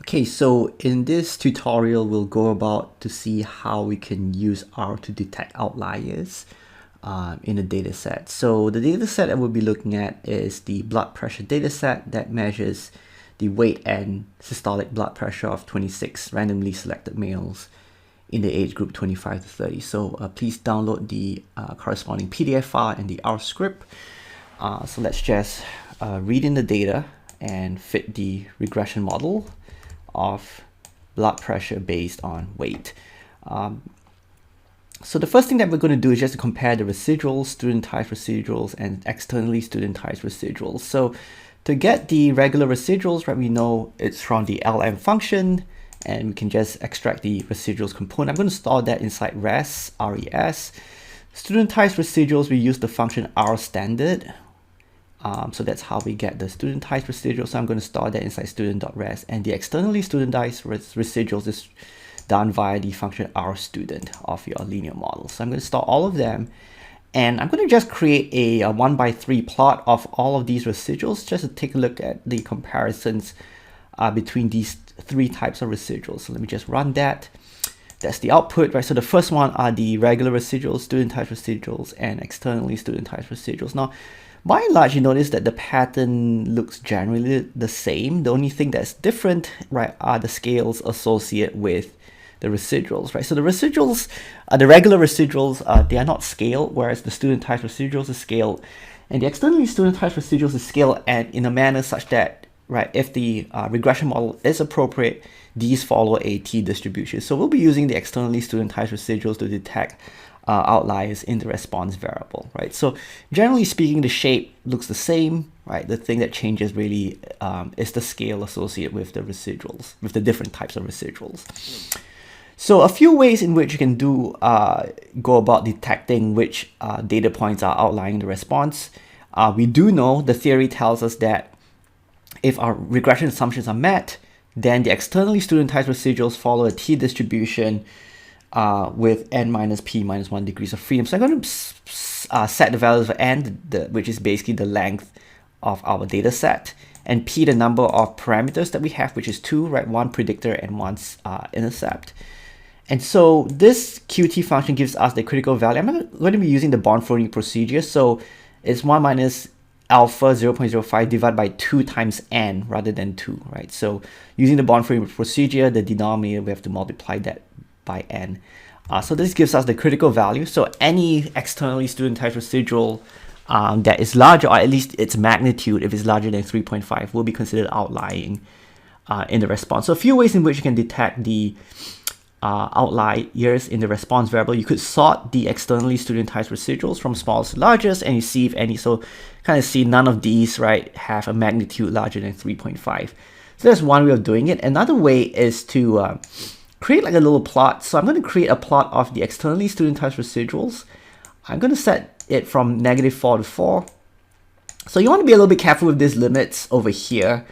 Okay, so in this tutorial, we'll go about to see how we can use R to detect outliers in a data set. So the data set that we'll be looking at is the blood pressure data set that measures the weight and systolic blood pressure of 26 randomly selected males in the age group 25 to 30. So please download the corresponding PDF file and the R script. So let's just read in the data and fit the regression model of blood pressure based on weight. So the first thing that we're going to do is just to compare the residuals, studentized residuals, and externally studentized residuals. So to get the regular residuals, right, we know it's from the LM function, and we can just extract the residuals component. I'm going to store that inside res, res. Studentized residuals, we use the function R standard. So that's how we get the studentized residuals. So I'm going to store that inside student.res, and the externally studentized residuals is done via the function rstudent of your linear model. So I'm going to store all of them, and I'm going to just create a 1/3 plot of all of these residuals just to take a look at the comparisons between these three types of residuals. So let me just run that. That's the output, right? So the first one are the regular residuals, studentized residuals, and externally studentized residuals. Now, by and large, you notice that the pattern looks generally the same. The only thing that's different, right, are the scales associated with the residuals, right? So the residuals, the regular residuals, they are not scaled, whereas the studentized residuals are scaled, and the externally studentized residuals is scaled and in a manner such that, right, if the regression model is appropriate, these follow a t-distribution. So we'll be using the externally studentized residuals to detect outliers in the response variable, right? So generally speaking, the shape looks the same, right? The thing that changes really is the scale associated with the residuals, with the different types of residuals. So a few ways in which you can go about detecting which data points are outlying in the response. We do know the theory tells us that if our regression assumptions are met, then the externally studentized residuals follow a t-distribution with n minus p minus 1 degrees of freedom. So I'm going to set the values for n, which is basically the length of our data set, and p the number of parameters that we have, which is 2, right? One predictor and one intercept. And so this qt function gives us the critical value. I'm going to be using the bond-forming procedure. So it's 1 minus alpha 0.05 divided by 2 times n rather than 2, right? So using the bond-forming procedure, the denominator, we have to multiply that by n. So this gives us the critical value. So any externally studentized residual that is larger, or at least its magnitude, if it's larger than 3.5, will be considered outlying in the response. So a few ways in which you can detect the outliers in the response variable. You could sort the externally studentized residuals from smallest to largest, and you see if any. So kind of see none of these, right, have a magnitude larger than 3.5. So that's one way of doing it. Another way is to create like a little plot. So I'm going to create a plot of the externally studentized residuals. I'm going to set it from -4 to 4. So you want to be a little bit careful with these limits over here,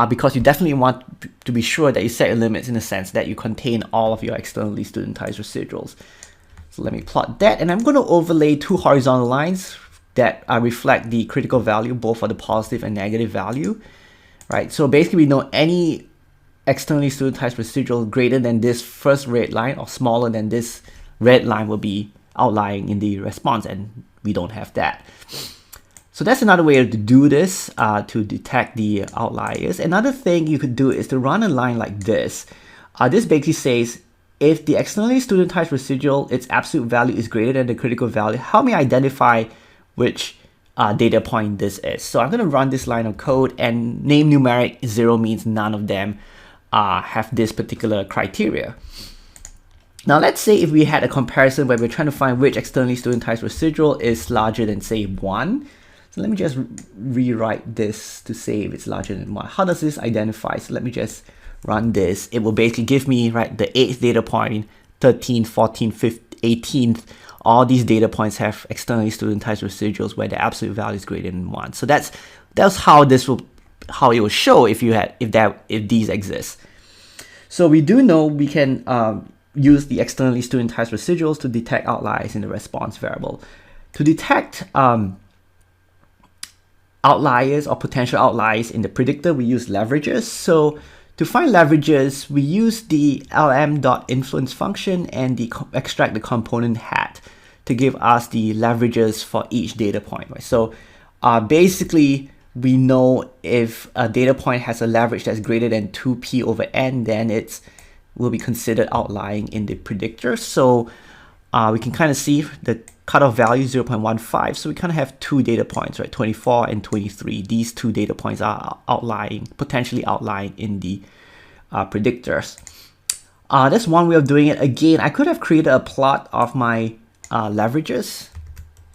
because you definitely want to be sure that you set your limits in the sense that you contain all of your externally studentized residuals. So let me plot that, and I'm going to overlay 2 horizontal lines that reflect the critical value, both for the positive and negative value, right? So basically we know any externally studentized residual greater than this first red line or smaller than this red line will be outlying in the response, and we don't have that. So that's another way to do this, to detect the outliers. Another thing you could do is to run a line like this. This basically says, if the externally studentized residual, its absolute value is greater than the critical value, help me identify which data point this is. So I'm going to run this line of code, and name numeric 0 means none of them have this particular criteria. Now let's say if we had a comparison where we're trying to find which externally studentized residual is larger than, say, 1. So let me just rewrite this to say if it's larger than 1. How does this identify? So let me just run this. It will basically give me, right, the 8th data point, 13th, 14th, 15th, 18th. All these data points have externally studentized residuals where the absolute value is greater than 1. So that's how it will show if these exist. So we do know we can use the externally studentized residuals to detect outliers in the response variable. To detect outliers or potential outliers in the predictor, we use leverages. So To find leverages, we use the lm.influence function and extract the component hat to give us the leverages for each data point. Right? So basically, we know if a data point has a leverage that's greater than 2p over n, then it will be considered outlying in the predictor. So we can kind of see the cutoff value 0.15. So we kind of have two data points, right? 24 and 23. These two data points are outlying, potentially outlying in the predictors. That's one way of doing it. Again, I could have created a plot of my leverages,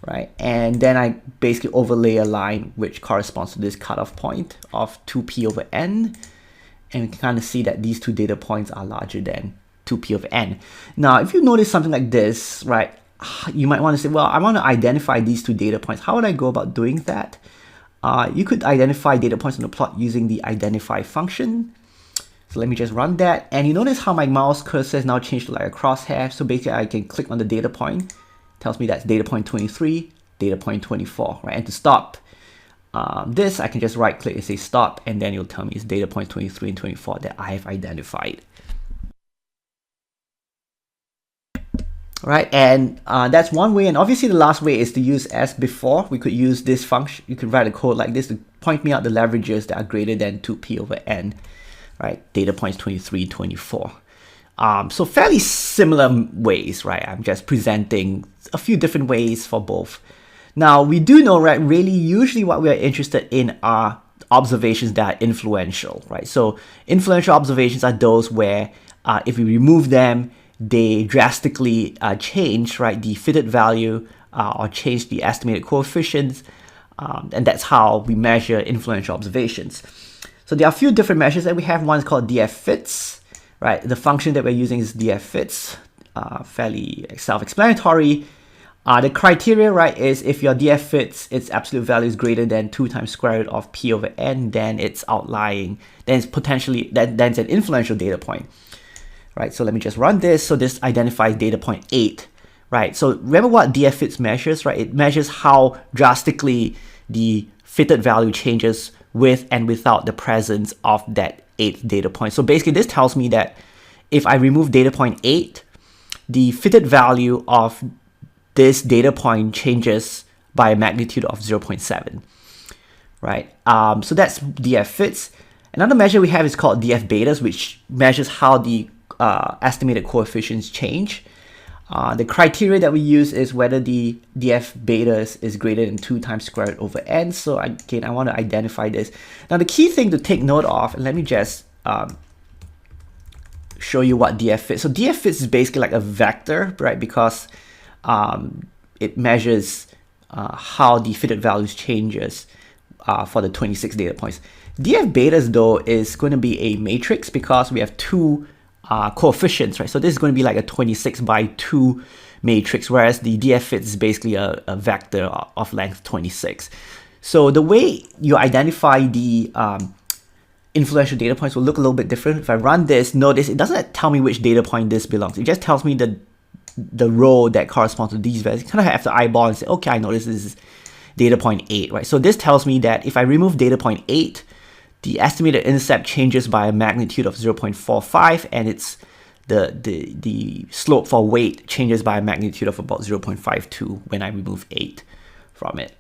right? And then I basically overlay a line which corresponds to this cutoff point of 2p over n. And we can kind of see that these two data points are larger than 2p of n. Now, if you notice something like this, right, you might want to say, well, I want to identify these two data points. How would I go about doing that? You could identify data points on the plot using the identify function. So let me just run that. And you notice how my mouse cursor is now changed to like a crosshair. So basically I can click on the data point. It tells me that's data point 23, data point 24, right? And to stop this, I can just right click and say stop, and then it'll tell me it's data point 23 and 24 that I have identified. Right, and that's one way. And obviously the last way is to use as before. We could use this function. You could write a code like this to point me out the leverages that are greater than 2p over n, right? Data points 23, 24. So fairly similar ways, right? I'm just presenting a few different ways for both. Now we do know, right, really usually what we are interested in are observations that are influential, right? So influential observations are those where if we remove them, they drastically change, right, the fitted value or change the estimated coefficients, and that's how we measure influential observations. So there are a few different measures that we have. One is called df_fits, right? The function that we're using is df_fits, fairly self-explanatory. The criteria, right, is if your df_fits, its absolute value is greater than 2 times square root of p over n, then it's outlying, then it's potentially, then it's an influential data point. Right, so let me just run this. So this identifies data point 8, right? So remember what df_fits measures, right? It measures how drastically the fitted value changes with and without the presence of that 8th data point. So basically this tells me that if I remove data point 8, the fitted value of this data point changes by a magnitude of 0.7, right? So that's df_fits. Another measure we have is called df_betas, which measures how the estimated coefficients change. The criteria that we use is whether the df_betas is greater than 2 times square root over n. So again, I want to identify this. Now the key thing to take note of, and let me just show you what df_fits. So df_fits is basically like a vector, right? Because it measures how the fitted values changes for the 26 data points. df_betas though is going to be a matrix because we have two coefficients, right? So this is going to be like a 26 by 2 matrix, whereas the df_fits is basically a vector of length 26. So the way you identify the influential data points will look a little bit different. If I run this, notice it doesn't tell me which data point this belongs. It just tells me the row that corresponds to these values. You kind of have to eyeball and say, okay, I know this is data point 8, right? So this tells me that if I remove data point 8, the estimated intercept changes by a magnitude of 0.45, and it's the slope for weight changes by a magnitude of about 0.52 when I remove 8 from it.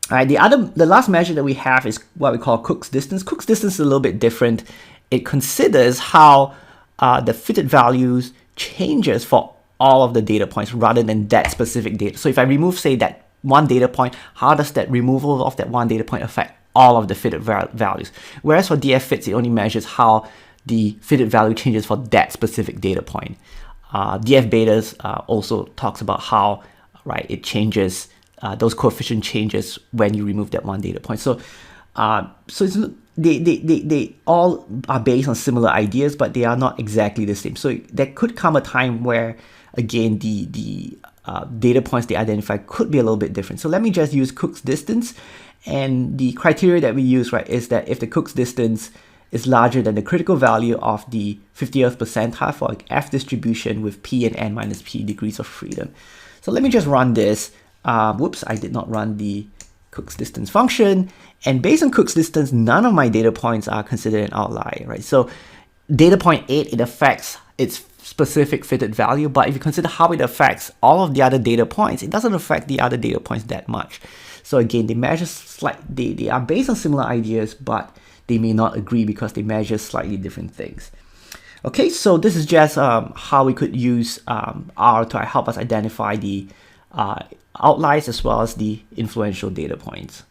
All right, the last measure that we have is what we call Cook's distance. Cook's distance is a little bit different. It considers how the fitted values changes for all of the data points rather than that specific data. So if I remove, say, that one data point, how does that removal of that one data point affect all of the fitted values? Whereas for df_fits, it only measures how the fitted value changes for that specific data point. df_betas also talks about how, right, it changes, those coefficient changes when you remove that one data point. So they all are based on similar ideas, but they are not exactly the same. So there could come a time where, again, the data points they identify could be a little bit different. So let me just use Cook's distance. And the criteria that we use, right, is that if the Cook's distance is larger than the critical value of the 50th percentile for F distribution with P and N minus P degrees of freedom. So let me just run this. Whoops, I did not run the Cook's distance function. And based on Cook's distance, none of my data points are considered an outlier, right? So data point 8, it affects its specific fitted value, but if you consider how it affects all of the other data points, it doesn't affect the other data points that much. So again, they measure they are based on similar ideas, but they may not agree because they measure slightly different things. Okay, so this is just how we could use R to help us identify the outliers as well as the influential data points.